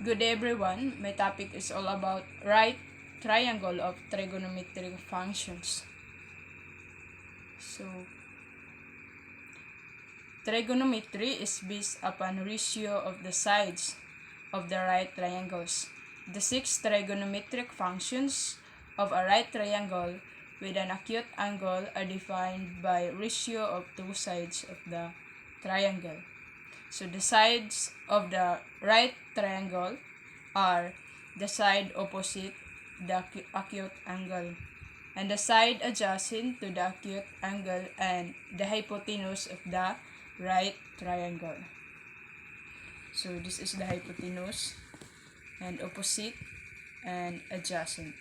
Good day everyone, my topic is all about right triangle of trigonometric functions. So, trigonometry is based upon ratio of the sides of the right triangles. The six trigonometric functions of a right triangle with an acute angle are defined by ratio of two sides of the triangle. So the sides of the right triangle are the side opposite the acute angle, and the side adjacent to the acute angle, and the hypotenuse of the right triangle. So this is the hypotenuse and opposite and adjacent.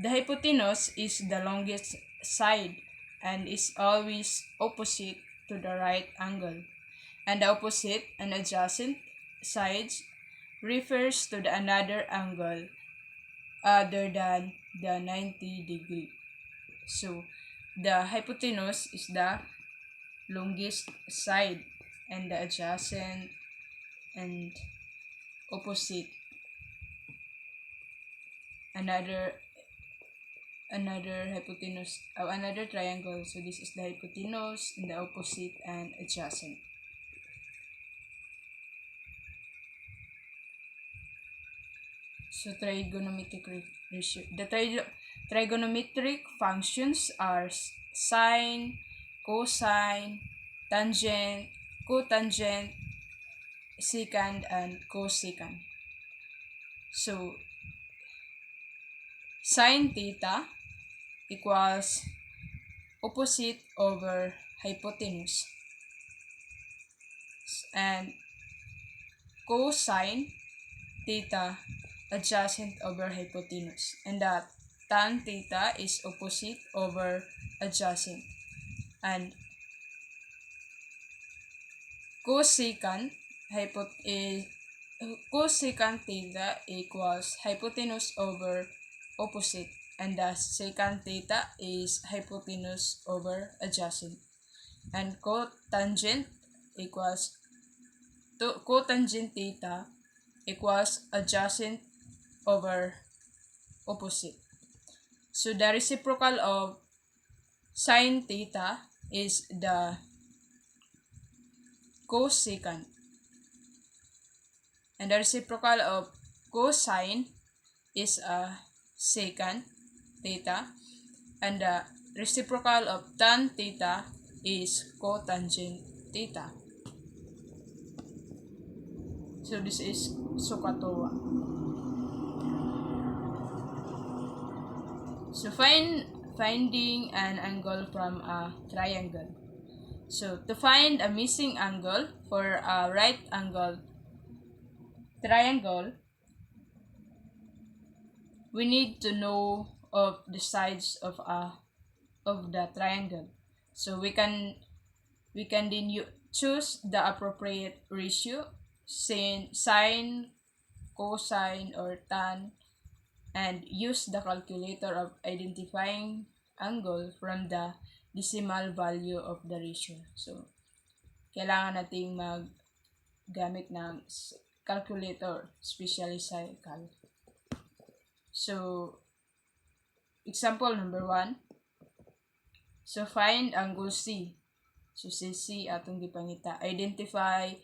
The hypotenuse is the longest side and is always opposite to the right angle, and the opposite and adjacent sides refers to the another angle other than the 90 degree. So the hypotenuse is the longest side, and the adjacent and opposite another hypotenuse, another triangle. So this is the hypotenuse and the opposite and adjacent. So trigonometric ratio. The trigonometric functions are sine, cosine, tangent, cotangent, secant, and cosecant. So sine theta equals opposite over hypotenuse, and cosine theta adjacent over hypotenuse, and that tan theta is opposite over adjacent, and cosecant cosecant theta equals hypotenuse over opposite, and the secant theta is hypotenuse over adjacent, and cotangent equals cotangent theta equals adjacent over opposite. So the reciprocal of sine theta is the cosecant, and the reciprocal of cosine is a secant theta, and the reciprocal of tan theta is cotangent theta. So this is SOHCAHTOA. So finding an angle from a triangle. So to find a missing angle for a right angle triangle, we need to know of the sides of the triangle. So we can then choose the appropriate ratio, sine, cosine, or tan, and use the calculator of identifying angle from the decimal value of the ratio. So kailangan nating maggamit ng calculator, especially sa cal. So example number 1. So find angle C. So C atong gipangita. Identify,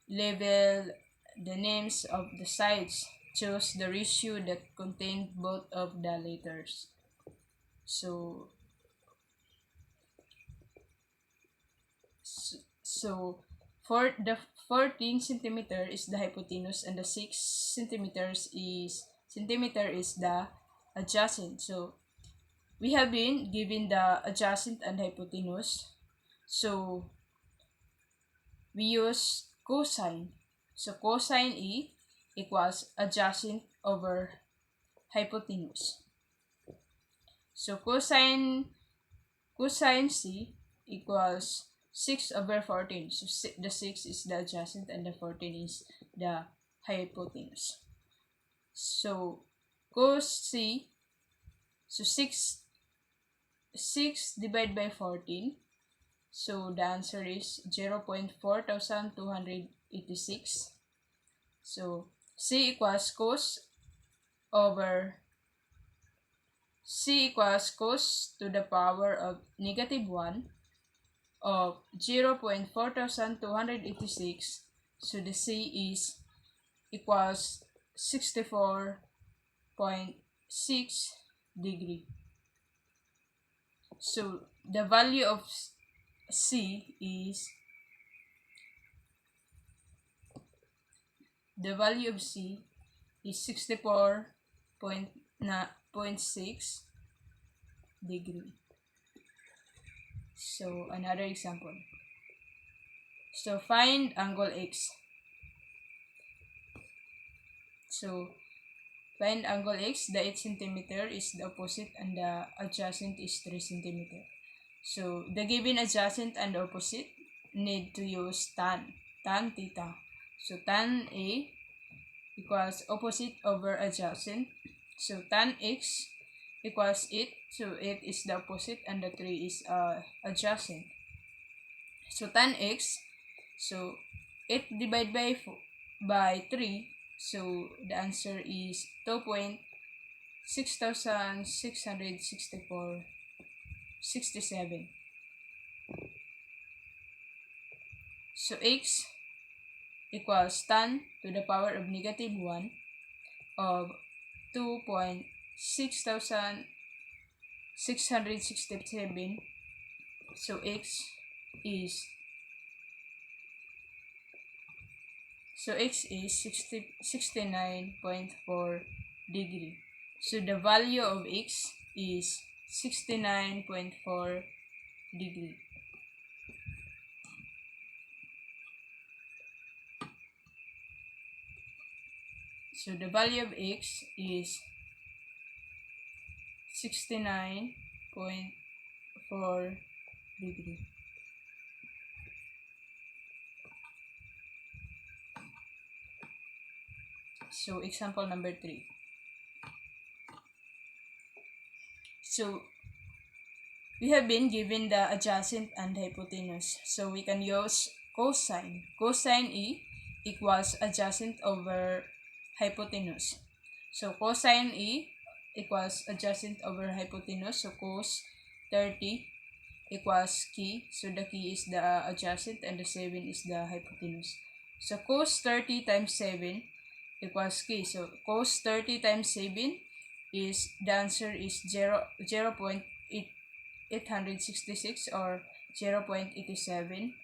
label the names of the sides. Choose the ratio that contain both of the letters. So for the 14 centimeter is the hypotenuse, and the 6 centimeter is the adjacent. So we have been given the adjacent and hypotenuse. So we use cosine. So cosine E equals adjacent over hypotenuse. So cosine C equals 6 over 14. So the 6 is the adjacent and the 14 is the hypotenuse. So cos C So 6 divided by 14. So the answer is 0.4286. So C equals cos to the power of -1 of 0.4286. So the C is equals 64.6 degree. So the value of C is 64.6 degree. So another example. So find angle X. So find angle X, the 8 centimeter is the opposite and the adjacent is 3 centimeter. So the given adjacent and opposite need to use tan theta. So tan A equals opposite over adjacent. So tan X equals 8. So 8 is the opposite and the 3 is adjacent. So tan X, so 8 divided by 3. So the answer is 2.6664.67. So X equals tan to the power of -1 of 2.6667. So X is 69.4 degree. So the value of X is 69.4 degree. So the value of X is 69.4 degree. So example number 3. So we have been given the adjacent and hypotenuse. So we can use cosine. Cosine E equals adjacent over hypotenuse. So cosine E equals adjacent over hypotenuse. So cos 30 equals key. So the key is the adjacent and the 7 is the hypotenuse. So cos 30 times 7 equals key. So cos 30 times 7 is, the answer is 0.866 or 0.87.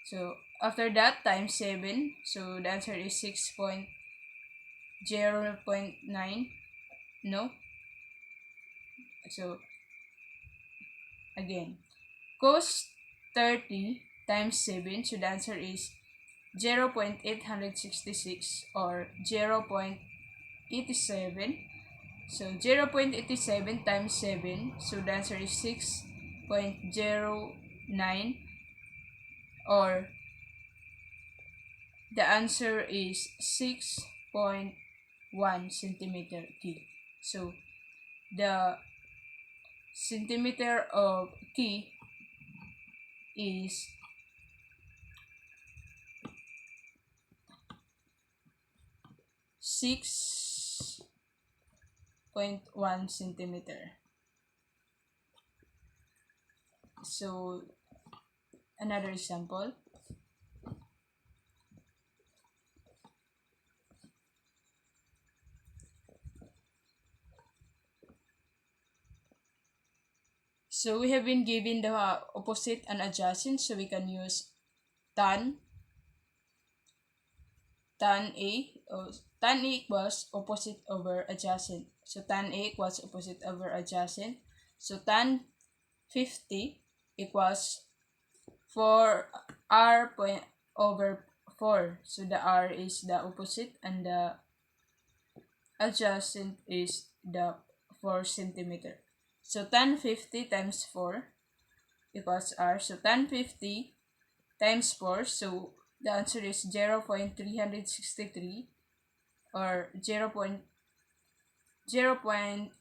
So after that times 7, so the answer is 6.0.9. No? So again, cos 30 times 7, so the answer is 0.866 or 0.87. So 0.87 times 7, so the answer is 6.09 or the answer is 6.1 centimeter key. So the centimeter of key is 6.1 centimeter. So another example. So we have been given the opposite and adjacent, so we can use tan A. Tan A equals opposite over adjacent. So tan A equals opposite over adjacent. So tan 50 equals 4r point over 4. So the r is the opposite and the adjacent is the 4 centimeter. So tan 50 times 4 equals r. So tan 50 times 4, so the answer is 0.363 or 0.0.363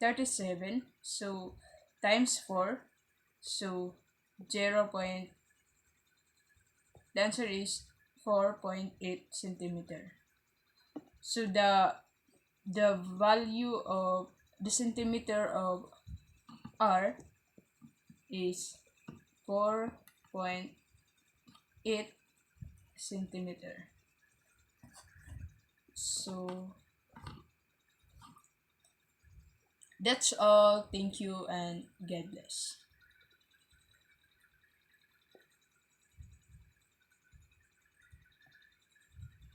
37. So times 4. So 0. The answer is 4.8 centimeter. So the value of the centimeter of r is 4.8 centimeter. So that's all. Thank you and God bless.